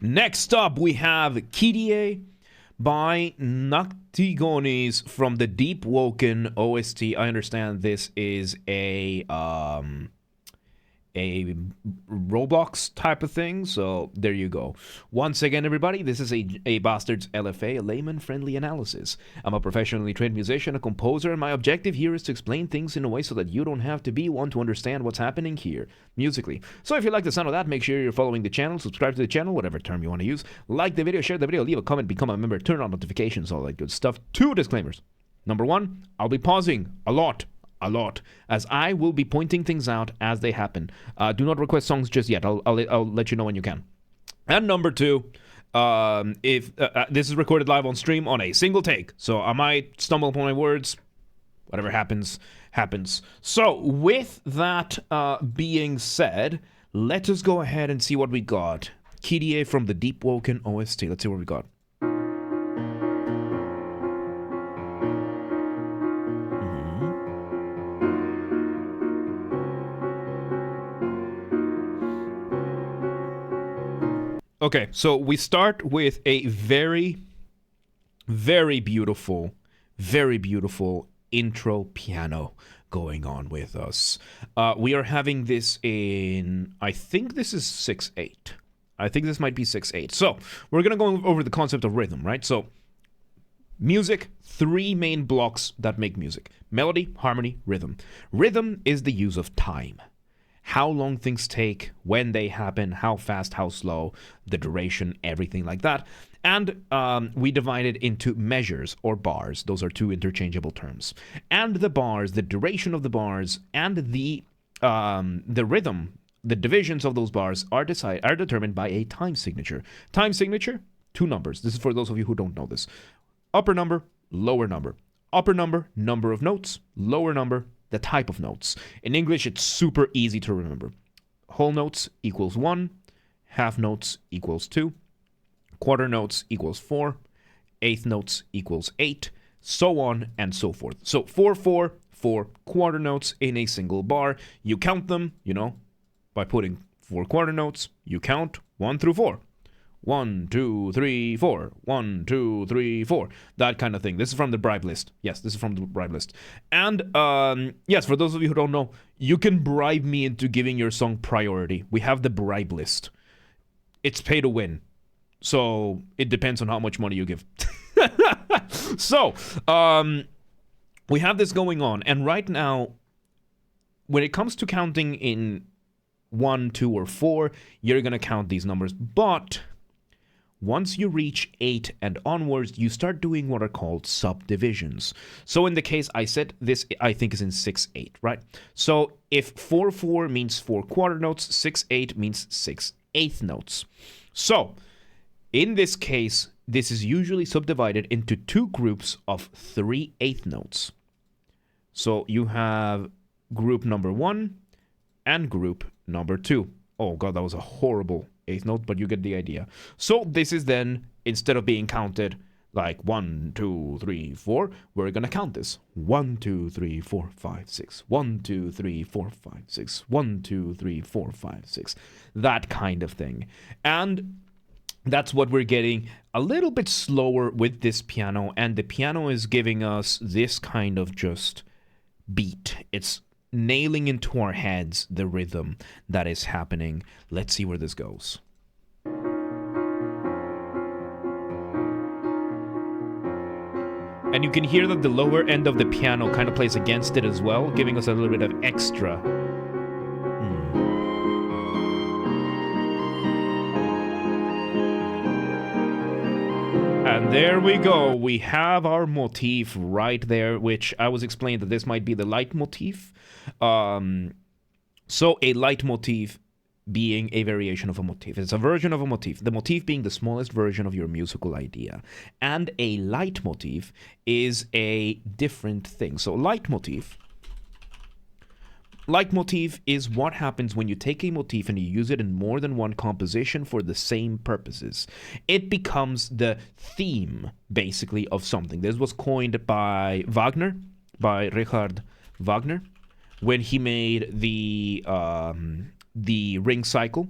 Next up, we have Kyrie by Noctigonis from the Deepwoken OST. I understand this is a Roblox type of thing, so there you go. Once again, everybody, this is a Basterd's LFA, a layman-friendly analysis. I'm a professionally trained musician, a composer, and my objective here is to explain things in a way so that you don't have to be one to understand what's happening here, musically. So if you like the sound of that, make sure you're following the channel, subscribe to the channel, whatever term you want to use, like the video, share the video, leave a comment, become a member, turn on notifications, all that good stuff. 2 disclaimers. Number 1, I'll be pausing a lot, as I will be pointing things out as they happen. Do not request songs just yet. I'll let you know when you can. And number 2, if this is recorded live on stream on a single take, so I might stumble upon my words. Whatever happens, happens. So with that being said, let us go ahead and see what we got. Kyrie from the Deepwoken OST. Let's see what we got. Okay, so we start with a very, very beautiful intro piano going on with us. We are having this in, I think this is 6/8. I think this might be 6/8. So we're going to go over the concept of rhythm, right? So music, 3 main blocks that make music: melody, harmony, rhythm. Rhythm is the use of time. How long things take, when they happen, how fast, how slow, the duration, everything like that. And we divide it into measures or bars. Those are 2 interchangeable terms. And the bars, the duration of the bars, and the rhythm, the divisions of those bars are determined by a time signature. Time signature, 2 numbers. This is for those of you who don't know this. Upper number, lower number. Upper number, number of notes. Lower number, the type of notes. In English, it's super easy to remember. Whole notes equals 1, half notes equals 2, quarter notes equals 4, eighth notes equals 8, so on and so forth. So 4, 4, 4 quarter notes in a single bar. You count them, by putting 4 quarter notes. You count 1 through 4. 1, 2, 3, 4. 1, 2, 3, 4. That kind of thing. This is from the bribe list. Yes, this is from the bribe list. And yes, for those of you who don't know, you can bribe me into giving your song priority. We have the bribe list. It's pay to win. So it depends on how much money you give. So we have this going on. And right now, when it comes to counting in 1, 2, or 4, you're going to count these numbers. But once you reach 8 and onwards, you start doing what are called subdivisions. So in the case I said, this I think is in 6/8, right? So if 4, 4 means 4 quarter notes, 6, 8 means 6 eighth notes. So in this case, this is usually subdivided into 2 groups of 3 eighth notes. So you have group number 1 and group number 2. Oh god, that was a horrible 8th note, but you get the idea. So this is then, instead of being counted like 1, 2, 3, 4, we're gonna count this. 1, 2, 3, 4, 5, 6. 1, 2, 3, 4, 5, 6. 1, 2, 3, 4, 5, 6. That kind of thing. And that's what we're getting a little bit slower with this piano, and the piano is giving us this kind of just beat. It's nailing into our heads the rhythm that is happening. Let's see where this goes. And you can hear that the lower end of the piano kind of plays against it as well, giving us a little bit of extra. And there we go. We have our motif right there, which I was explaining that this might be the leitmotif. So a leitmotif being a variation of a motif. It's a version of a motif. The motif being the smallest version of your musical idea. And a leitmotif is a different thing. So leitmotif is what happens when you take a motif and you use it in more than one composition for the same purposes. It becomes the theme, basically, of something. This was coined by Richard Wagner, when he made the Ring Cycle,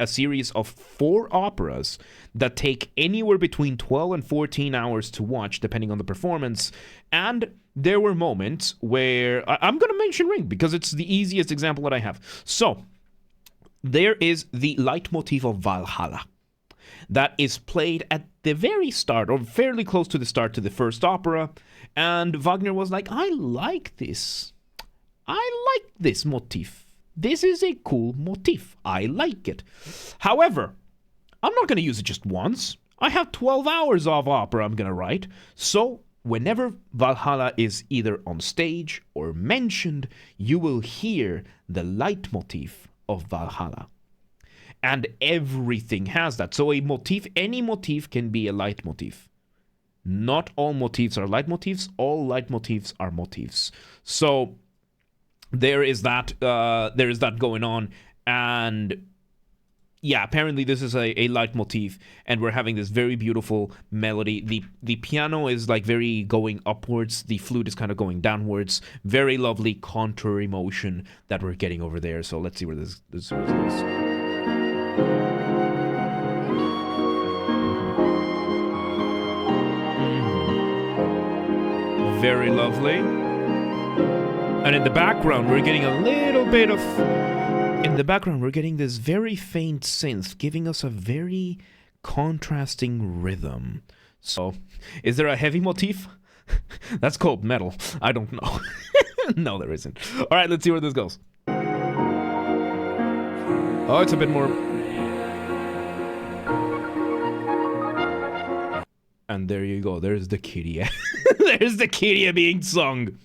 a series of 4 operas that take anywhere between 12 and 14 hours to watch, depending on the performance. And there were moments where I'm going to mention Ring because it's the easiest example that I have. So there is the leitmotif of Valhalla that is played at the very start, or fairly close to the start to the first opera. And Wagner was like, I like this motif. This is a cool motif. I like it. However, I'm not going to use it just once. I have 12 hours of opera I'm going to write. So whenever Valhalla is either on stage or mentioned, you will hear the leitmotif of Valhalla. And everything has that. So a motif, any motif can be a leitmotif. Not all motifs are leitmotifs. All leitmotifs are motifs. So there is that going on, and yeah, apparently this is a leitmotif, and we're having this very beautiful melody. The piano is like very going upwards, the flute is kind of going downwards. Very lovely contrary motion that we're getting over there. So let's see where this goes. Very lovely. And in the background, we're getting a little bit of... In the background, we're getting this very faint synth, giving us a very contrasting rhythm. So, is there a heavy motif? That's called metal. I don't know. No, there isn't. All right, let's see where this goes. Oh, it's a bit more... And there you go. There's the Kyrie. There's the Kyrie being sung.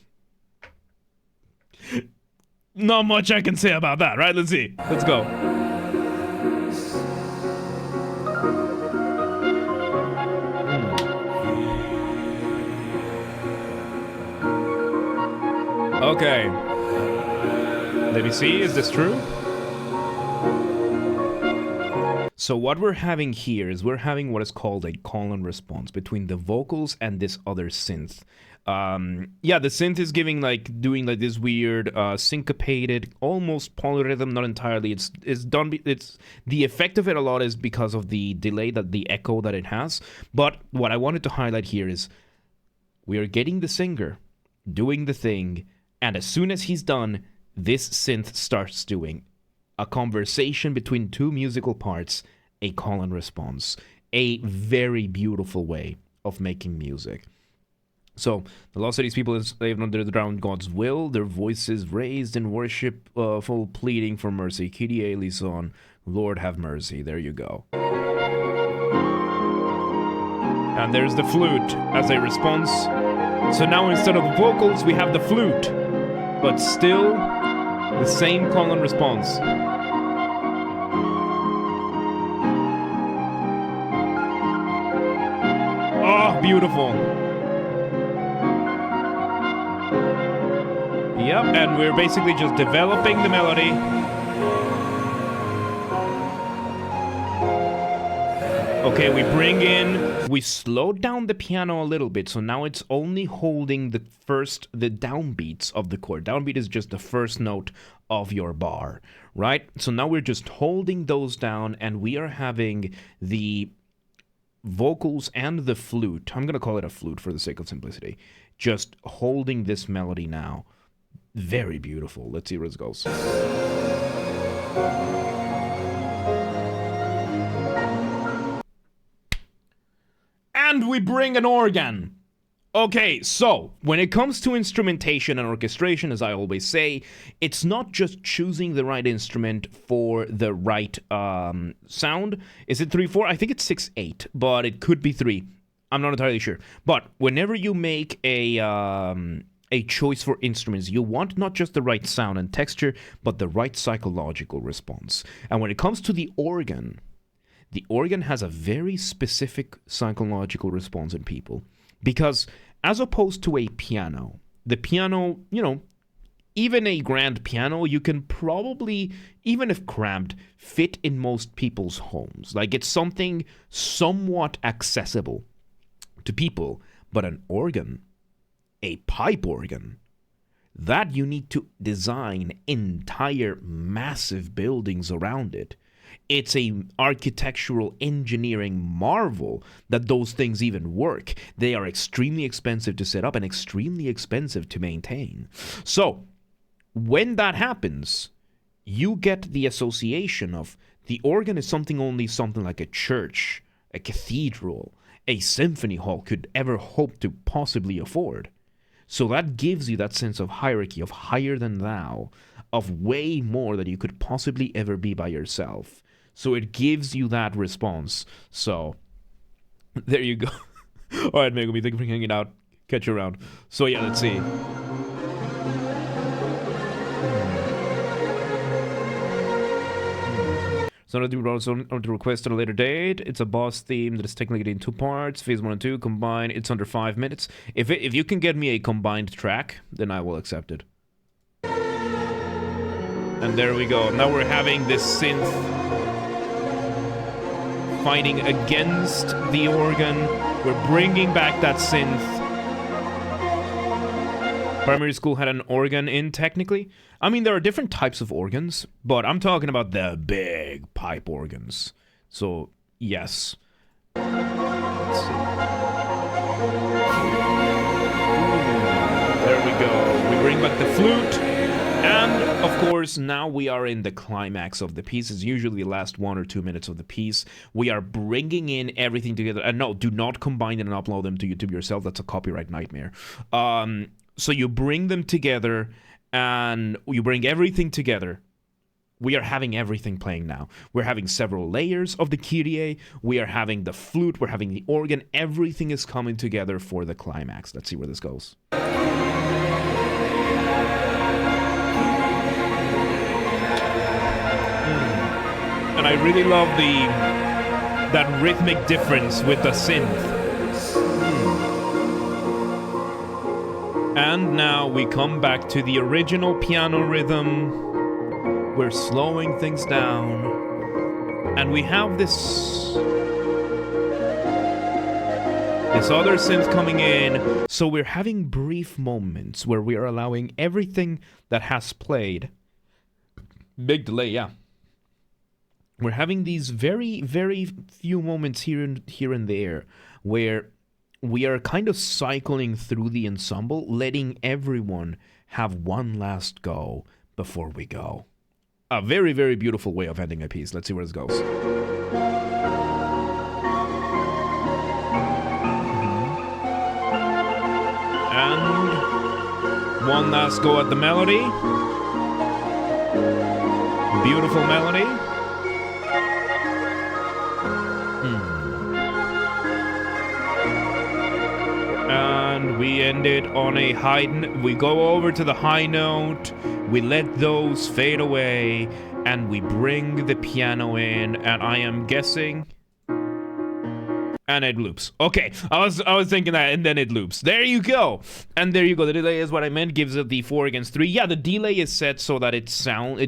Not much I can say about that, right? Let's see. Let's go. Okay. Let me see. Is this true? So what we're having here is we're having what is called a call and response between the vocals and this other synth. Yeah, the synth is doing like this weird syncopated, almost polyrhythm, not entirely. It's the effect of it a lot is because of the delay, that the echo that it has. But what I wanted to highlight here is we are getting the singer doing the thing, and as soon as he's done, this synth starts doing a conversation between 2 musical parts, a call and response, a very beautiful way of making music. So, the lost cities people enslaved under the drowned God's will, their voices raised in worship, full pleading for mercy. Kyrie eleison, Lord have mercy. There you go. And there's the flute as a response. So now instead of the vocals, we have the flute. But still, the same call and response. Oh, beautiful. Yep, and we're basically just developing the melody. Okay, we slowed down the piano a little bit, so now it's only holding the downbeats of the chord. Downbeat is just the first note of your bar, right? So now we're just holding those down, and we are having the vocals and the flute. I'm going to call it a flute for the sake of simplicity. Just holding this melody now. Very beautiful. Let's see where this goes. And we bring an organ. Okay, so when it comes to instrumentation and orchestration, as I always say, it's not just choosing the right instrument for the right sound. Is it 3/4? I think it's 6/8, but it could be 3. I'm not entirely sure. But whenever you make a choice for instruments, you want not just the right sound and texture, but the right psychological response. And when it comes to the organ has a very specific psychological response in people. Because as opposed to a piano, the piano, even a grand piano, you can probably, even if cramped, fit in most people's homes. Like, it's something somewhat accessible to people. But an organ, a pipe organ, that you need to design entire massive buildings around it. It's a architectural engineering marvel that those things even work. They are extremely expensive to set up and extremely expensive to maintain. So when that happens, you get the association of the organ is something like a church, a cathedral, a symphony hall could ever hope to possibly afford. So that gives you that sense of hierarchy, of higher than thou, of way more than you could possibly ever be by yourself. So it gives you that response. So there you go. All right, Megumi, thank you for hanging out. Catch you around. So yeah, let's see. So to request at a later date. It's a boss theme that is technically in 2 parts. Phase 1 and 2 combined. It's under 5 minutes. If you can get me a combined track, then I will accept it. And there we go. Now we're having this synth fighting against the organ. We're bringing back that synth. Primary school had an organ in, technically. I mean, there are different types of organs, but I'm talking about the big pipe organs. So, yes. Let's see. There we go. We bring back the flute. And, of course, now we are in the climax of the piece. It's usually the last 1 or 2 minutes of the piece. We are bringing in everything together. And no, do not combine them and upload them to YouTube yourself. That's a copyright nightmare. So you bring them together, and you bring everything together. We are having everything playing now. We're having several layers of the Kyrie. We are having the flute. We're having the organ. Everything is coming together for the climax. Let's see where this goes. And I really love that rhythmic difference with the synth. And now we come back to the original piano rhythm. We're slowing things down. And we have this other synth coming in. So we're having brief moments where we are allowing everything that has played. Big delay, yeah. We're having these very, very few moments here and there where we are kind of cycling through the ensemble, letting everyone have one last go before we go. A very, very beautiful way of ending a piece. Let's see where this goes. And one last go at the melody. Beautiful melody. And we end it on a high. We go over to the high note. We let those fade away, and we bring the piano in. And I am guessing, and it loops. Okay, I was thinking that, and then it loops. There you go. And there you go. The delay is what I meant. Gives it the 4 against 3. Yeah, the delay is set so that it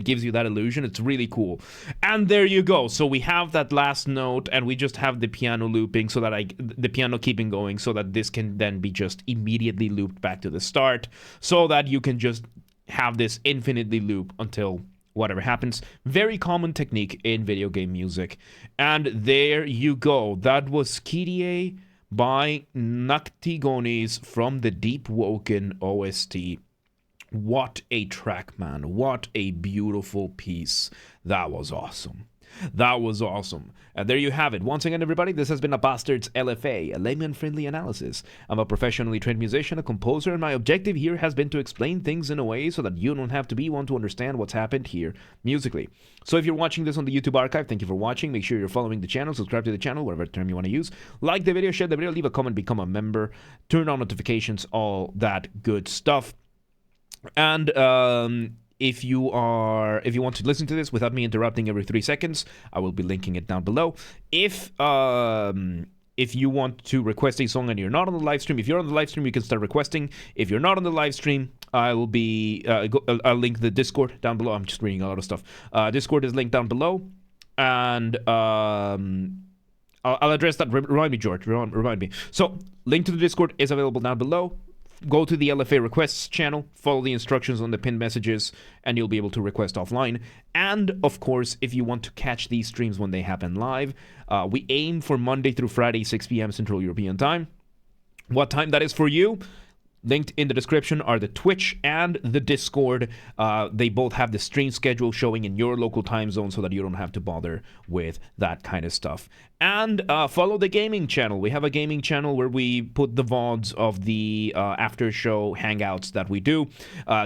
gives you that illusion. It's really cool. And there you go. So we have that last note, and we just have the piano looping so that the piano keeping going, so that this can then be just immediately looped back to the start, so that you can just have this infinitely loop until whatever happens. Very common technique in video game music. And there you go. That was Kyrie by Noctigonis from the Deepwoken OST. What a track, man. What a beautiful piece. That was awesome. That was awesome. And there you have it. Once again, everybody, this has been a Basterd's LFA, a layman-friendly analysis. I'm a professionally trained musician, a composer, and my objective here has been to explain things in a way so that you don't have to be one to understand what's happened here musically. So if you're watching this on the YouTube archive, thank you for watching. Make sure you're following the channel, subscribe to the channel, whatever term you want to use. Like the video, share the video, leave a comment, become a member, turn on notifications, all that good stuff. And if you want to listen to this without me interrupting every 3 seconds, I will be linking it down below. If you want to request a song and you're not on the live stream, if you're on the live stream, you can start requesting. If you're not on the live stream, I'll I'll link the Discord down below. I'm just reading a lot of stuff. Discord is linked down below, and I'll address that. Remind me, George. Remind me. So, link to the Discord is available down below. go to the LFA requests channel, follow the instructions on the pinned messages, and you'll be able to request offline. And of course, if you want to catch these streams when they happen live, we aim for Monday through Friday, 6 p.m. Central European Time. What time that is for you? Linked in the description are the Twitch and the Discord. They both have the stream schedule showing in your local time zone so that you don't have to bother with that kind of stuff. And follow the gaming channel. We have a gaming channel where we put the VODs of the after show hangouts that we do.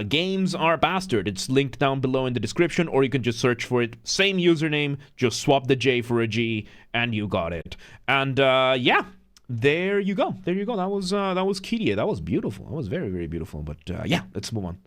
Games are Basterd. It's linked down below in the description, or you can just search for it. Same username, just swap the J for a G, and you got it. And yeah. There you go. That was Kyrie. That was beautiful. That was very, very beautiful. But yeah, let's move on.